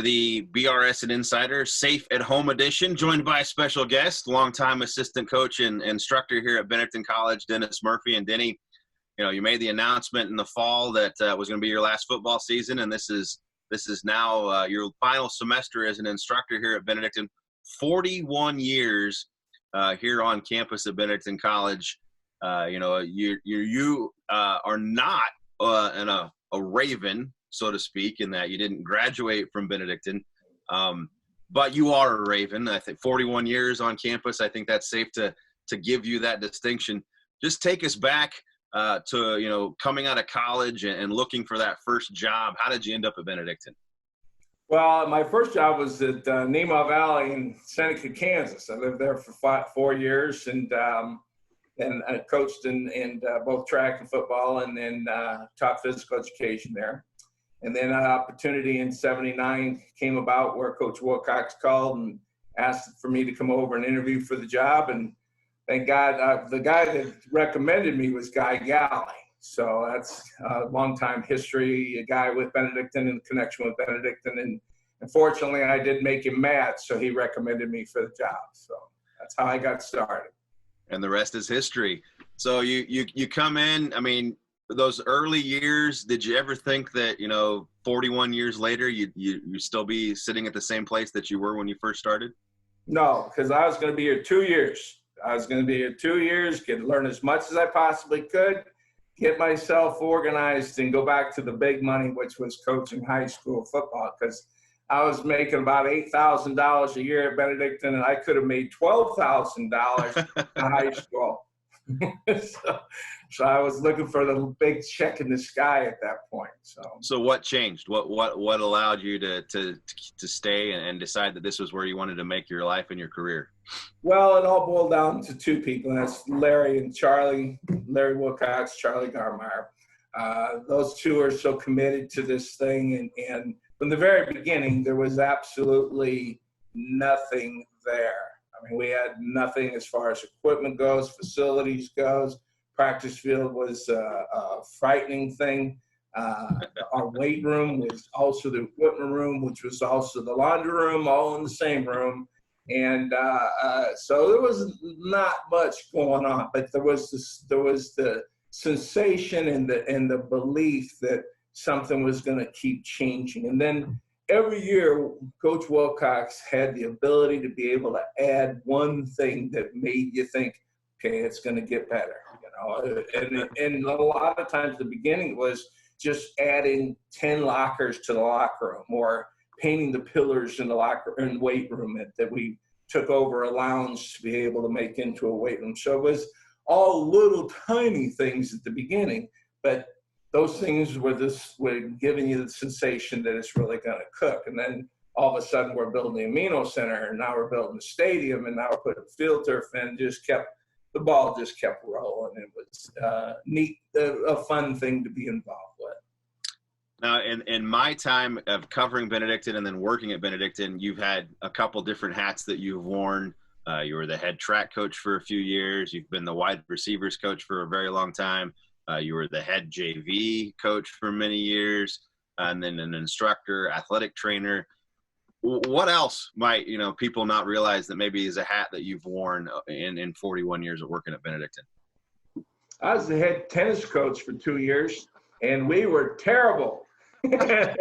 the BRSN Insider Safe at Home edition, joined by a special guest, longtime assistant coach and instructor here at Benedictine College, Dennis Murphy. And Denny, you know, you made the announcement in the fall that was going to be your last football season, and this is now your final semester as an instructor here at Benedictine. 41 years here on campus at Benedictine College. You know, you are not a Raven, so to speak, in that you didn't graduate from Benedictine, but you are a Raven. I think 41 years on campus, I think that's safe to give you that distinction. Just take us back to, you know, coming out of college and looking for that first job. How did you end up at Benedictine? Well, my first job was at Nemaw Valley in Seneca, Kansas. I lived there for 4 years, and I coached in both track and football, and then taught physical education there. And then an opportunity in '79 came about where Coach Wilcox called and asked for me to come over and interview for the job. And thank God, the guy that recommended me was Guy Galley. So that's a long-time history, a guy with Benedictine and connection with Benedictine. And unfortunately, I did make him mad, so he recommended me for the job. So that's how I got started. And the rest is history. So you come in, I mean, those early years, did you ever think that, you know, 41 years later, you still be sitting at the same place that you were when you first started? No, because I was going to be here 2 years. I was going to be here 2 years, learn as much as I possibly could, get myself organized, and go back to the big money, which was coaching high school football, because I was making about $8,000 a year at Benedictine, and I could have made $12,000 in high school. So I was looking for the big check in the sky at that point. So what changed? What allowed you to stay and decide that this was where you wanted to make your life and your career? Well, it all boiled down to two people, and that's Larry and Charlie, Larry Wilcox, Charlie Garmeyer. Those two are so committed to this thing, and from the very beginning, there was absolutely nothing there. I mean, we had nothing as far as equipment goes, facilities goes. Practice field was a frightening thing. Our weight room was also the equipment room, which was also the laundry room, all in the same room. And so there was not much going on, but there was the sensation and the belief that something was going to keep changing. And then every year, Coach Wilcox had the ability to be able to add one thing that made you think, okay, it's going to get better. You know, and a lot of times the beginning was just adding 10 lockers to the locker room, or painting the pillars in the weight room that we took over a lounge to be able to make into a weight room. So it was all little tiny things at the beginning, but those things were giving you the sensation that it's really going to cook. And then all of a sudden we're building the Amino Center, and now we're building the stadium, and now we're putting field turf in. The ball just kept rolling. It was neat, a fun thing to be involved with. Now, in my time of covering Benedictine and then working at Benedictine, you've had a couple different hats that you've worn. You were the head track coach for a few years. You've been the wide receivers coach for a very long time. You were the head JV coach for many years, and then an instructor, athletic trainer. What else might, you know, people not realize that maybe is a hat that you've worn in 41 years of working at Benedictine? I was the head tennis coach for 2 years, and we were terrible. I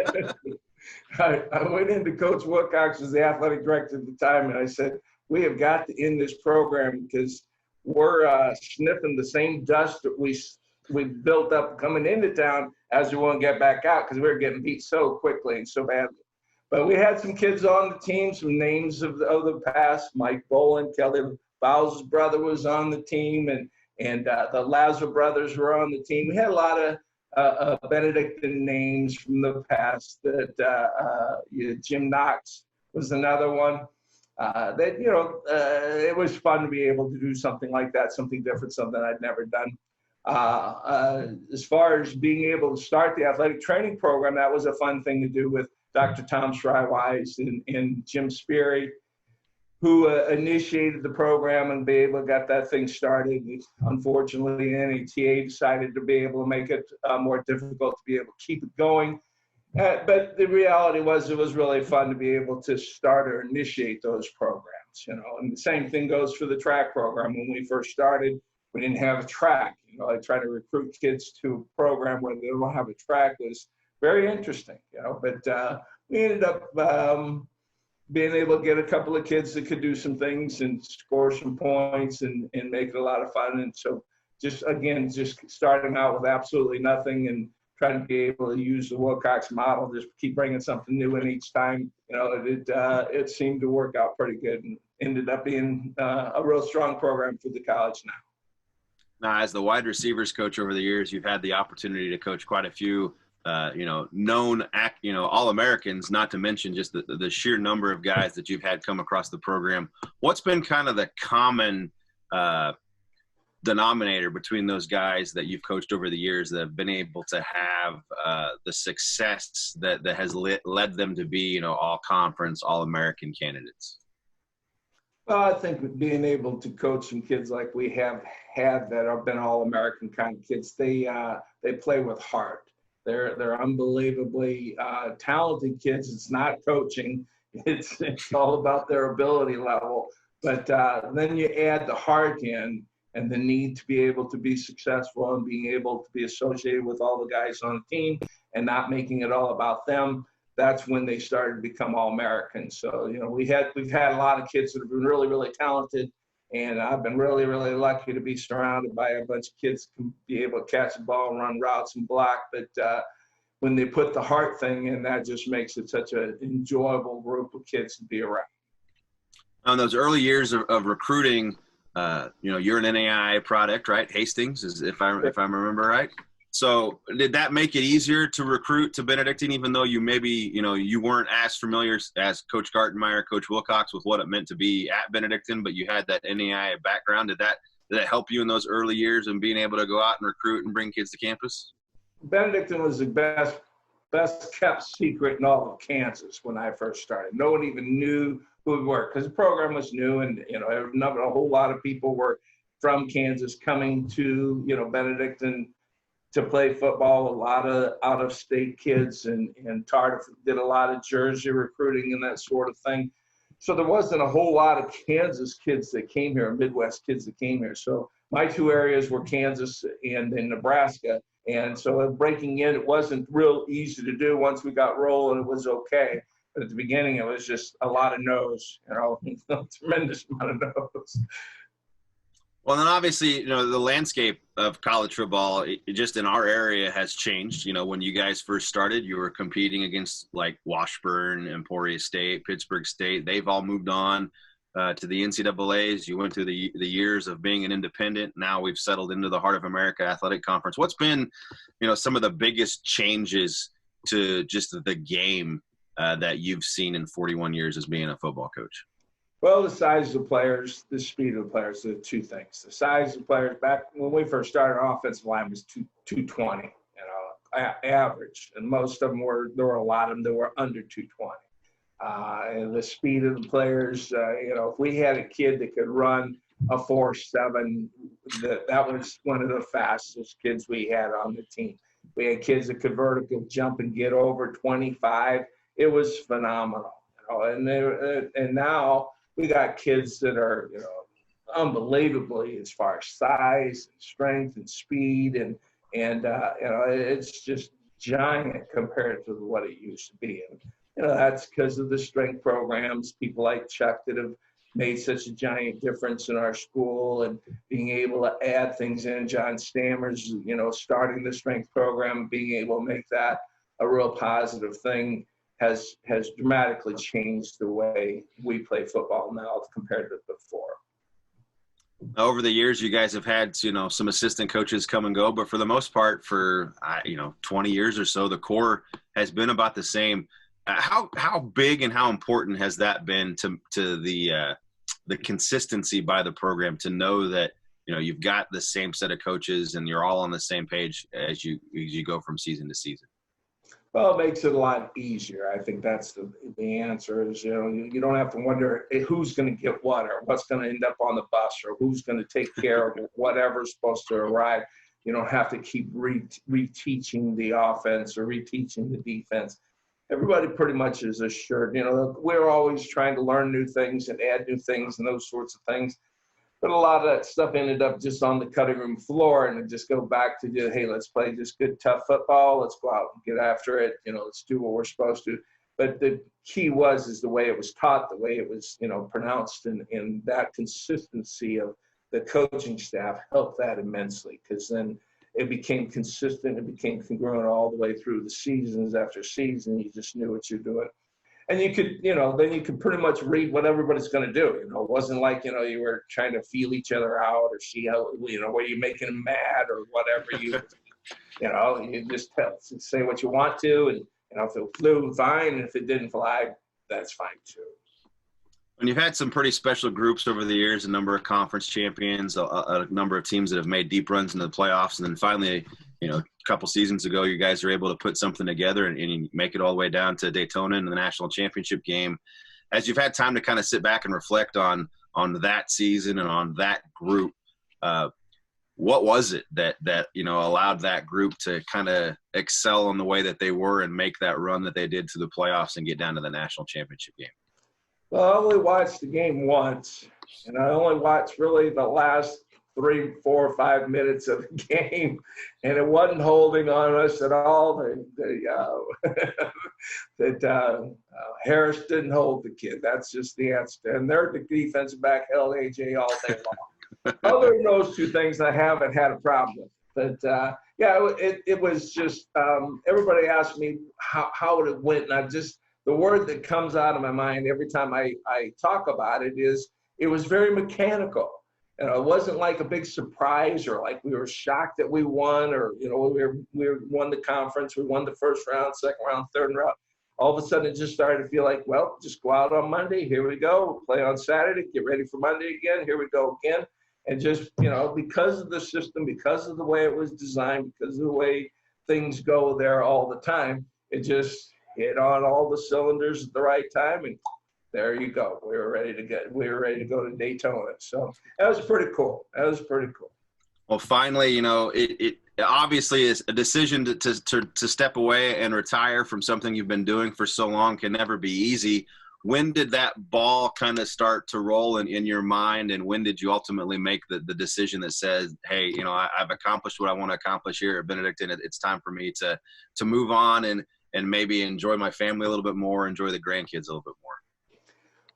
went into Coach Wilcox as the athletic director at the time, and I said, we have got to end this program because we're sniffing the same dust that we built up coming into town as we want to get back out, because we were getting beat so quickly and so badly. But we had some kids on the team, some names of the past. Mike Boland, Kelly Bowles' brother was on the team, and the Lazar brothers were on the team. We had a lot of Benedictine names from the past. Jim Knox was another one. It was fun to be able to do something like that, something different, something I'd never done. As far as being able to start the athletic training program, that was a fun thing to do with Dr. Tom Schreiwise and Jim Sperry, who initiated the program and be able to get that thing started. Unfortunately, NATA decided to be able to make it more difficult to be able to keep it going. But the reality was it was really fun to be able to start or initiate those programs, and the same thing goes for the track program. When we first started, we didn't have a track. Like trying to recruit kids to a program where they don't have a track was very interesting, but we ended up being able to get a couple of kids that could do some things and score some points and make it a lot of fun. And so just starting out with absolutely nothing and trying to be able to use the Wilcox model, just keep bringing something new in each time. It seemed to work out pretty good and ended up being a real strong program for the college now. Now, as the wide receivers coach over the years, you've had the opportunity to coach quite a few, known All-Americans, not to mention just the sheer number of guys that you've had come across the program. What's been kind of the common denominator between those guys that you've coached over the years that have been able to have the success that has led them to be, all conference, all American candidates? Well, I think being able to coach some kids like we have had that have been all American kind of kids, they play with heart. They're unbelievably talented kids. It's not coaching. It's all about their ability level. But then you add the heart in, and the need to be able to be successful and being able to be associated with all the guys on the team and not making it all about them. That's when they started to become All-Americans. So, we've had a lot of kids that have been really, really talented, and I've been really, really lucky to be surrounded by a bunch of kids that can be able to catch the ball and run routes and block. But when they put the heart thing in, that just makes it such an enjoyable group of kids to be around. On those early years of recruiting, you're an NAI product, right? Hastings, if I remember right. So did that make it easier to recruit to Benedictine, even though you maybe, you weren't as familiar as Coach Gartenmeyer, Coach Wilcox with what it meant to be at Benedictine, but you had that NAI background? Did that help you in those early years and being able to go out and recruit and bring kids to campus? Benedictine was the best kept secret in all of Kansas when I first started. No one even knew who we were because the program was new, and a whole lot of people were from Kansas coming to Benedictine to play football. A lot of out-of-state kids, and Tardif did a lot of Jersey recruiting and that sort of thing. So there wasn't a whole lot of Kansas kids that came here, Midwest kids that came here. So my two areas were Kansas and then Nebraska. And so breaking in, it wasn't real easy to do. Once we got rolling, it was okay. But at the beginning, it was just a lot of no's, a tremendous amount of no's. Well, then obviously, the landscape of college football, just in our area, has changed. When you guys first started, you were competing against like Washburn, Emporia State, Pittsburgh State. They've all moved on to the NCAAs. You went through the years of being an independent. Now we've settled into the Heart of America Athletic Conference. What's been, some of the biggest changes to just the game that you've seen in 41 years as being a football coach? Well, the size of the players, the speed of the players, are the two things. The size of the players, back when we first started, our offensive line was 220, average. And most of them there were a lot of them that were under 220. And the speed of the players, if we had a kid that could run a 4.7, that was one of the fastest kids we had on the team. We had kids that could vertical jump and get over 25. It was phenomenal. And now we got kids that are, unbelievably as far as size and strength and speed, and it's just giant compared to what it used to be. And that's because of the strength programs, people like Chuck that have made such a giant difference in our school, and being able to add things in. John Stammers, starting the strength program, being able to make that a real positive thing has dramatically changed the way we play football now compared to before. Over the years, you guys have had, some assistant coaches come and go, but for the most part, for 20 years or so, the core has been about the same. How big and how important has that been to the consistency by the program, to know that you've got the same set of coaches and you're all on the same page as you go from season to season? Well, it makes it a lot easier. I think that's the answer is, you don't have to wonder who's going to get what or what's going to end up on the bus or who's going to take care of whatever's supposed to arrive. You don't have to keep reteaching the offense or reteaching the defense. Everybody pretty much is assured. You know, we're always trying to learn new things and add new things and those sorts of things. But a lot of that stuff ended up just on the cutting room floor, and it just go back to just, hey, let's play just good, tough football. Let's go out and get after it. You know, let's do what we're supposed to. But the key is the way it was taught, the way it was, you know, pronounced, and that consistency of the coaching staff helped that immensely, because then it became consistent. It became congruent all the way through the seasons after season. You just knew what you're doing. And you could, you know, then you could pretty much read what everybody's going to do. You know, it wasn't like, you know, you were trying to feel each other out or see how, you know, were you making them mad or whatever. You know, you just say what you want to. And, you know, if it flew, fine. And if it didn't fly, that's fine too. And you've had some pretty special groups over the years, a number of conference champions, a number of teams that have made deep runs into the playoffs. And then finally, you know, a couple seasons ago, you guys were able to put something together and make it all the way down to Daytona in the national championship game. As you've had time to kind of sit back and reflect on that season and on that group, what was it that, you know, allowed that group to kind of excel in the way that they were and make that run that they did to the playoffs and get down to the national championship game? Well, I only watched the game once, and I only watched really the last 3, 4, 5 minutes of the game, and it wasn't holding on us at all. Harris didn't hold the kid. That's just the answer. And their defensive back held AJ all day long. Other than those two things, I haven't had a problem with. But, yeah, it was just everybody asked me how it went, and the word that comes out of my mind every time I talk about it is it was very mechanical. And it wasn't like a big surprise or like we were shocked that we won, or, you know, we won the conference, we won the first round, second round, third round. All of a sudden it just started to feel like, well, just go out on Monday, here we go, play on Saturday, get ready for Monday again, here we go again. And just, you know, because of the system, because of the way it was designed, because of the way things go there all the time, it just hit on all the cylinders at the right time, and there you go. We were ready to go to Daytona. So that was pretty cool. Well, finally, you know, it obviously is a decision to step away and retire from something you've been doing for so long can never be easy. When did that ball kind of start to roll in your mind, and when did you ultimately make the decision that says, hey, you know, I've accomplished what I want to accomplish here at Benedictine. It's time for me to move on and maybe enjoy my family a little bit more, enjoy the grandkids a little bit more?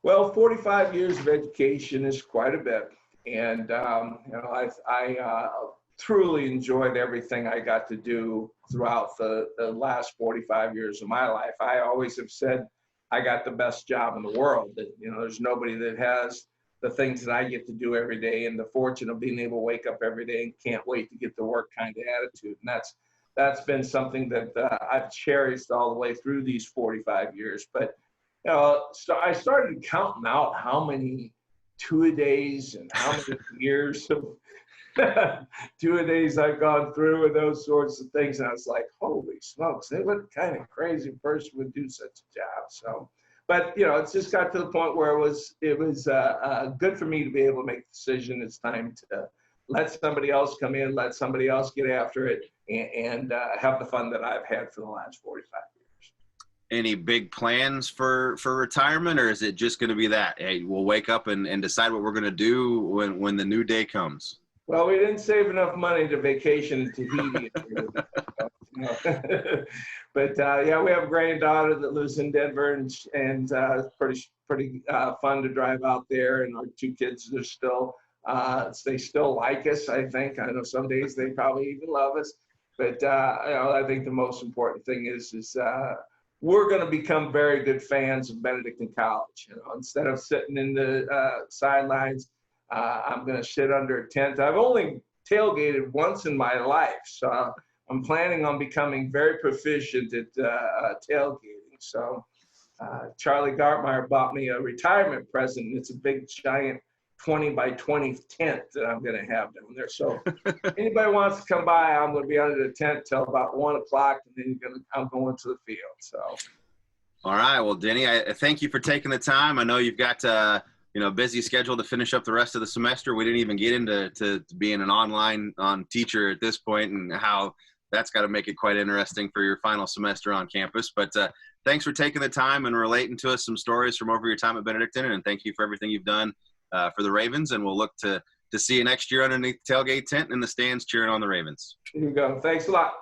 Well, 45 years of education is quite a bit. And, you know, I truly enjoyed everything I got to do throughout the last 45 years of my life. I always have said I got the best job in the world. That, you know, there's nobody that has the things that I get to do every day, and the fortune of being able to wake up every day and can't wait to get to work kind of attitude. And that's been something that I've cherished all the way through these 45 years. But, you know, so I started counting out how many two-a-days and how many years of two-a-days I've gone through and those sorts of things. And I was like, holy smokes, what kind of crazy person would do such a job? So, but, you know, it's just got to the point where it was good for me to be able to make the decision. It's time to let somebody else come in, let somebody else get after it, and have the fun that I've had for the last 45 years. Any big plans for retirement, or is it just going to be that, hey, we'll wake up and decide what we're going to do when the new day comes? Well, we didn't save enough money to vacation in Tahiti. But yeah, we have a granddaughter that lives in Denver, and it's pretty fun to drive out there. And our two kids are still, they still like us, I think. I know some days they probably even love us. But you know, I think the most important thing is we're going to become very good fans of Benedictine College. You know, instead of sitting in the sidelines, I'm going to sit under a tent. I've only tailgated once in my life, so I'm planning on becoming very proficient at tailgating. So Charlie Gartmeyer bought me a retirement present. It's a big, giant 20 by 20 tent that I'm going to have down there. So anybody wants to come by, I'm going to be under the tent till about 1 o'clock, and then I'm going to the field. So. All right. Well, Denny, I thank you for taking the time. I know you've got busy schedule to finish up the rest of the semester. We didn't even get into being an online teacher at this point, and how that's got to make it quite interesting for your final semester on campus. But thanks for taking the time and relating to us some stories from over your time at Benedictine, and thank you for everything you've done for the Ravens. And we'll look to see you next year underneath the tailgate tent in the stands cheering on the Ravens. Here we go. Thanks a lot.